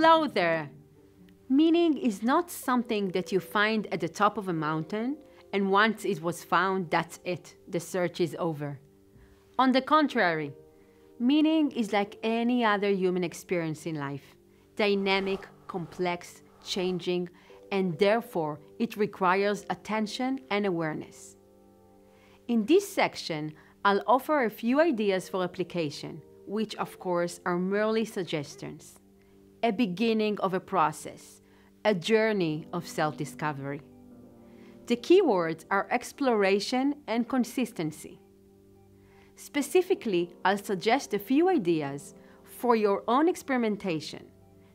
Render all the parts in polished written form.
Hello there! Meaning is not something that you find at the top of a mountain, and once it was found, that's it, the search is over. On the contrary, meaning is like any other human experience in life, dynamic, complex, changing, and therefore it requires attention and awareness. In this section, I'll offer a few ideas for application, which of course are merely suggestions, a beginning of a process, a journey of self-discovery. The keywords are exploration and consistency. Specifically, I'll suggest a few ideas for your own experimentation,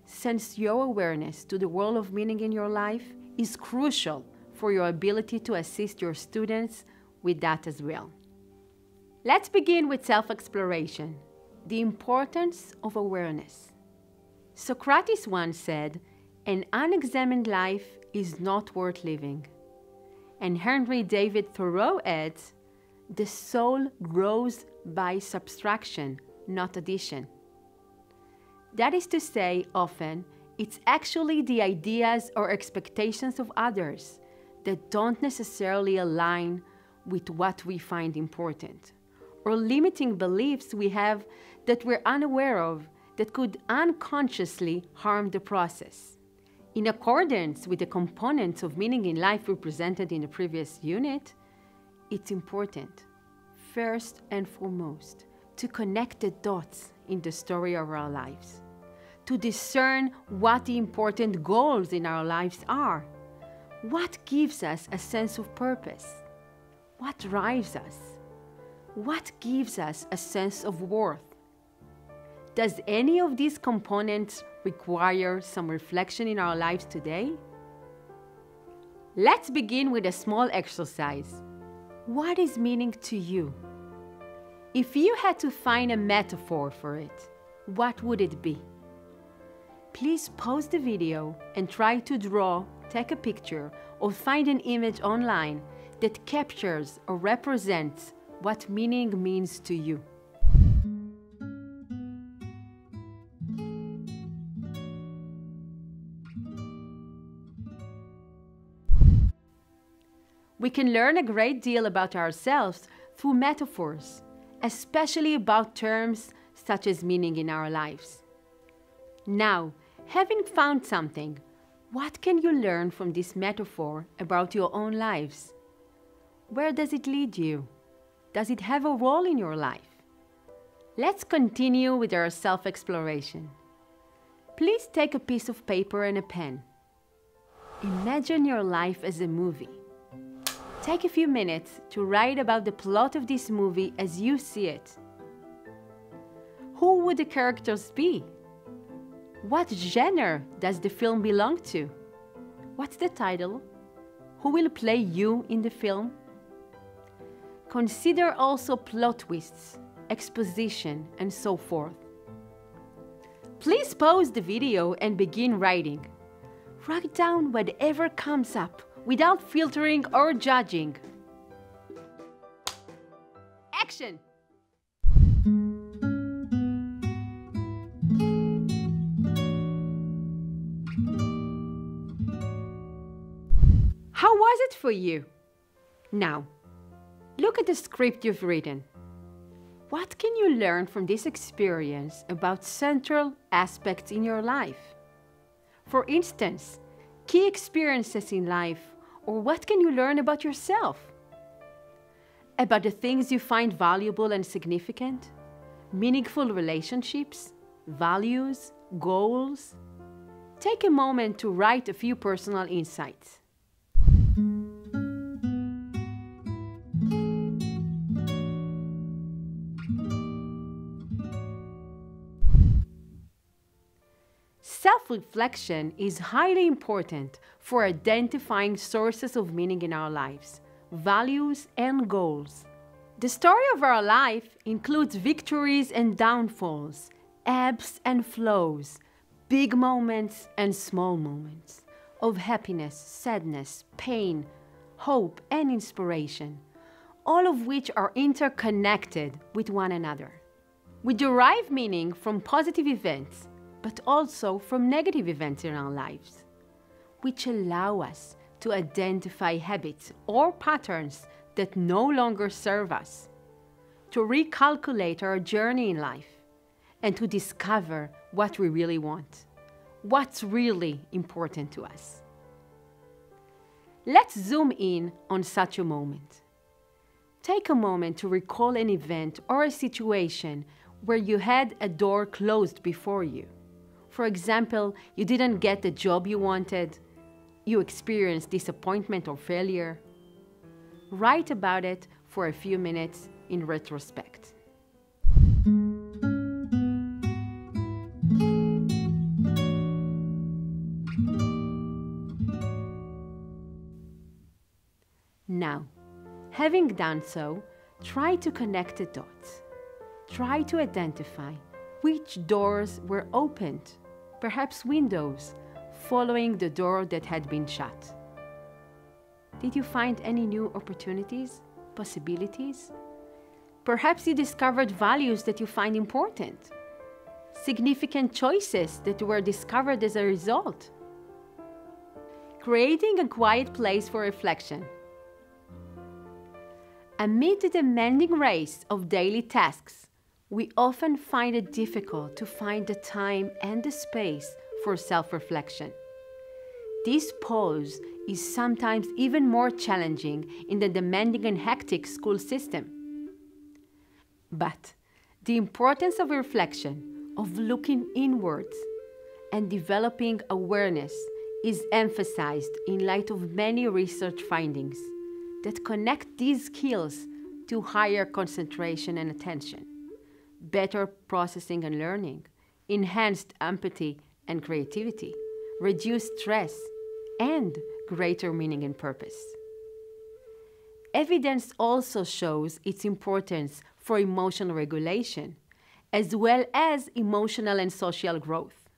since your awareness to the world of meaning in your life is crucial for your ability to assist your students with that as well. Let's begin with self-exploration, the importance of awareness. Socrates once said, "An unexamined life is not worth living." And Henry David Thoreau adds, "The soul grows by subtraction, not addition." That is to say, often, it's actually the ideas or expectations of others that don't necessarily align with what we find important, or limiting beliefs we have that we're unaware of that could unconsciously harm the process. In accordance with the components of meaning in life represented in the previous unit, it's important, first and foremost, to connect the dots in the story of our lives, to discern what the important goals in our lives are, what gives us a sense of purpose, what drives us, what gives us a sense of worth. Does any of these components require some reflection in our lives today? Let's begin with a small exercise. What is meaning to you? If you had to find a metaphor for it, what would it be? Please pause the video and try to draw, take a picture, or find an image online that captures or represents what meaning means to you. We can learn a great deal about ourselves through metaphors, especially about terms such as meaning in our lives. Now, having found something, what can you learn from this metaphor about your own lives? Where does it lead you? Does it have a role in your life? Let's continue with our self-exploration. Please take a piece of paper and a pen. Imagine your life as a movie. Take a few minutes to write about the plot of this movie as you see it. Who would the characters be? What genre does the film belong to? What's the title? Who will play you in the film? Consider also plot twists, exposition, and so forth. Please pause the video and begin writing. Write down whatever comes up without filtering or judging. Action! How was it for you? Now, look at the script you've written. What can you learn from this experience about central aspects in your life? For instance, key experiences in life, or what can you learn about yourself? About the things you find valuable and significant? Meaningful relationships? Values? Goals? Take a moment to write a few personal insights. Self-reflection is highly important for identifying sources of meaning in our lives, values, and goals. The story of our life includes victories and downfalls, ebbs and flows, big moments and small moments, of happiness, sadness, pain, hope, and inspiration, all of which are interconnected with one another. We derive meaning from positive events, but also from negative events in our lives, which allow us to identify habits or patterns that no longer serve us, to recalculate our journey in life, and to discover what we really want, what's really important to us. Let's zoom in on such a moment. Take a moment to recall an event or a situation where you had a door closed before you. For example, you didn't get the job you wanted, you experienced disappointment or failure. Write about it for a few minutes in retrospect. Now, having done so, try to connect the dots. Try to identify which doors were opened, perhaps windows, following the door that had been shut. Did you find any new opportunities, possibilities? Perhaps you discovered values that you find important, significant choices that were discovered as a result. Creating a quiet place for reflection. Amid the demanding race of daily tasks, we often find it difficult to find the time and the space for self-reflection. This pause is sometimes even more challenging in the demanding and hectic school system. But the importance of reflection, of looking inwards, and developing awareness is emphasized in light of many research findings that connect these skills to higher concentration and attention, better processing and learning, enhanced empathy and creativity, reduced stress, and greater meaning and purpose. Evidence also shows its importance for emotional regulation, as well as emotional and social growth.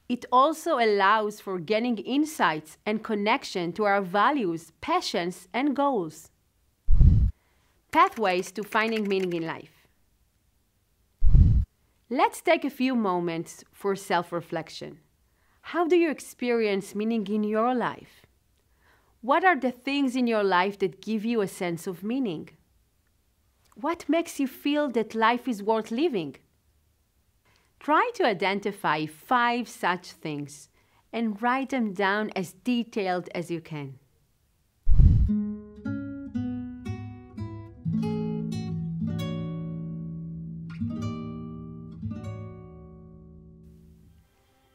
It also allows for gaining insights and connection to our values, passions, and goals. Pathways to finding meaning in life. Let's take a few moments for self-reflection. How do you experience meaning in your life? What are the things in your life that give you a sense of meaning? What makes you feel that life is worth living? Try to identify 5 such things and write them down as detailed as you can.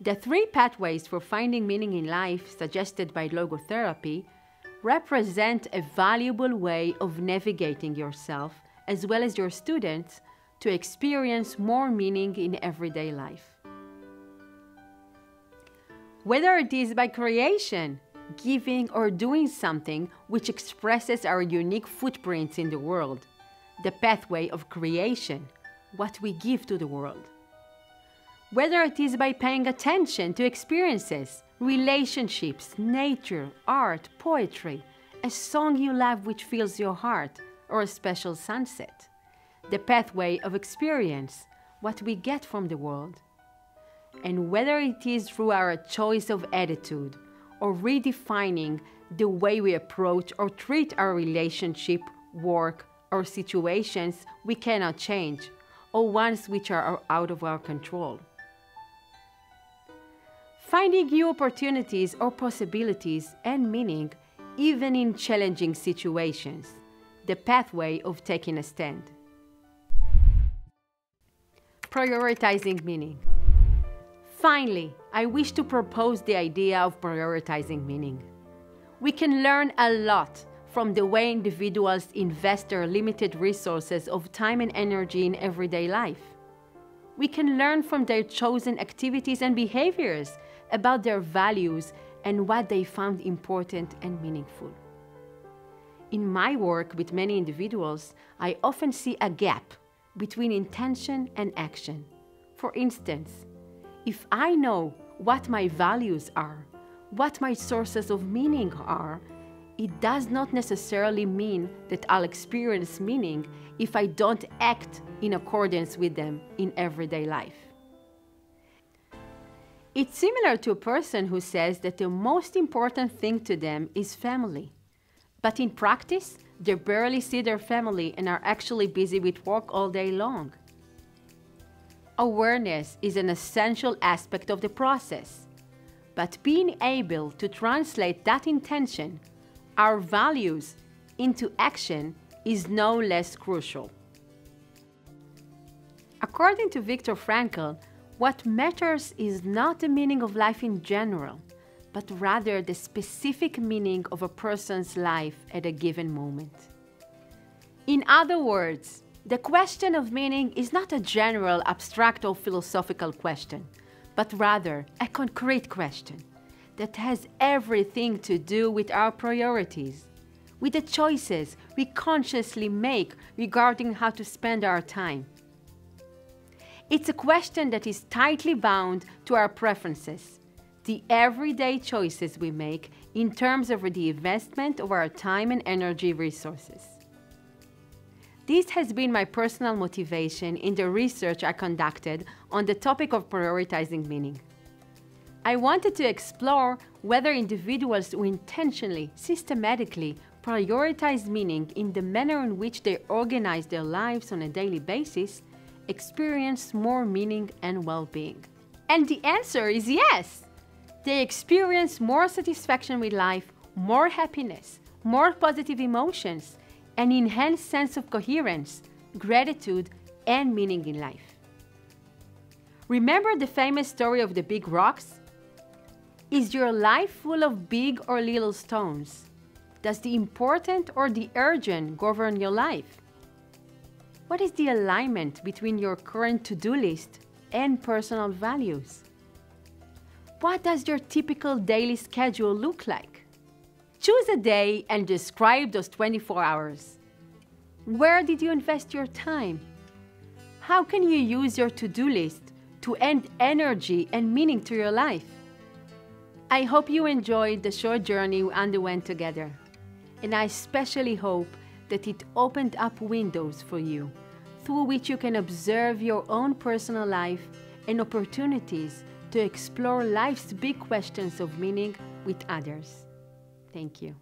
The 3 pathways for finding meaning in life suggested by logotherapy represent a valuable way of navigating yourself as well as your students to experience more meaning in everyday life. Whether it is by creation, giving, or doing something which expresses our unique footprints in the world, the pathway of creation, what we give to the world. Whether it is by paying attention to experiences, relationships, nature, art, poetry, a song you love which fills your heart, or a special sunset. The pathway of experience, what we get from the world. And whether it is through our choice of attitude or redefining the way we approach or treat our relationship, work, or situations we cannot change, or ones which are out of our control. Finding new opportunities or possibilities and meaning even in challenging situations, the pathway of taking a stand. Prioritizing meaning. Finally, I wish to propose the idea of prioritizing meaning. We can learn a lot from the way individuals invest their limited resources of time and energy in everyday life. We can learn from their chosen activities and behaviors about their values and what they found important and meaningful. In my work with many individuals, I often see a gap between intention and action. For instance, if I know what my values are, what my sources of meaning are, it does not necessarily mean that I'll experience meaning if I don't act in accordance with them in everyday life. It's similar to a person who says that the most important thing to them is family. But in practice, they barely see their family and are actually busy with work all day long. Awareness is an essential aspect of the process, but being able to translate that intention, our values, into action is no less crucial. According to Viktor Frankl, what matters is not the meaning of life in general, but rather the specific meaning of a person's life at a given moment. In other words, the question of meaning is not a general, abstract or philosophical question, but rather a concrete question that has everything to do with our priorities, with the choices we consciously make regarding how to spend our time. It's a question that is tightly bound to our preferences, the everyday choices we make in terms of the investment of our time and energy resources. This has been my personal motivation in the research I conducted on the topic of prioritizing meaning. I wanted to explore whether individuals who intentionally, systematically prioritize meaning in the manner in which they organize their lives on a daily basis experience more meaning and well-being. And the answer is yes! They experience more satisfaction with life, more happiness, more positive emotions, an enhanced sense of coherence, gratitude, and meaning in life. Remember the famous story of the big rocks? Is your life full of big or little stones? Does the important or the urgent govern your life? What is the alignment between your current to-do list and personal values? What does your typical daily schedule look like? Choose a day and describe those 24 hours. Where did you invest your time? How can you use your to-do list to add energy and meaning to your life? I hope you enjoyed the short journey we underwent together, and I especially hope that it opened up windows for you through which you can observe your own personal life and opportunities to explore life's big questions of meaning with others. Thank you.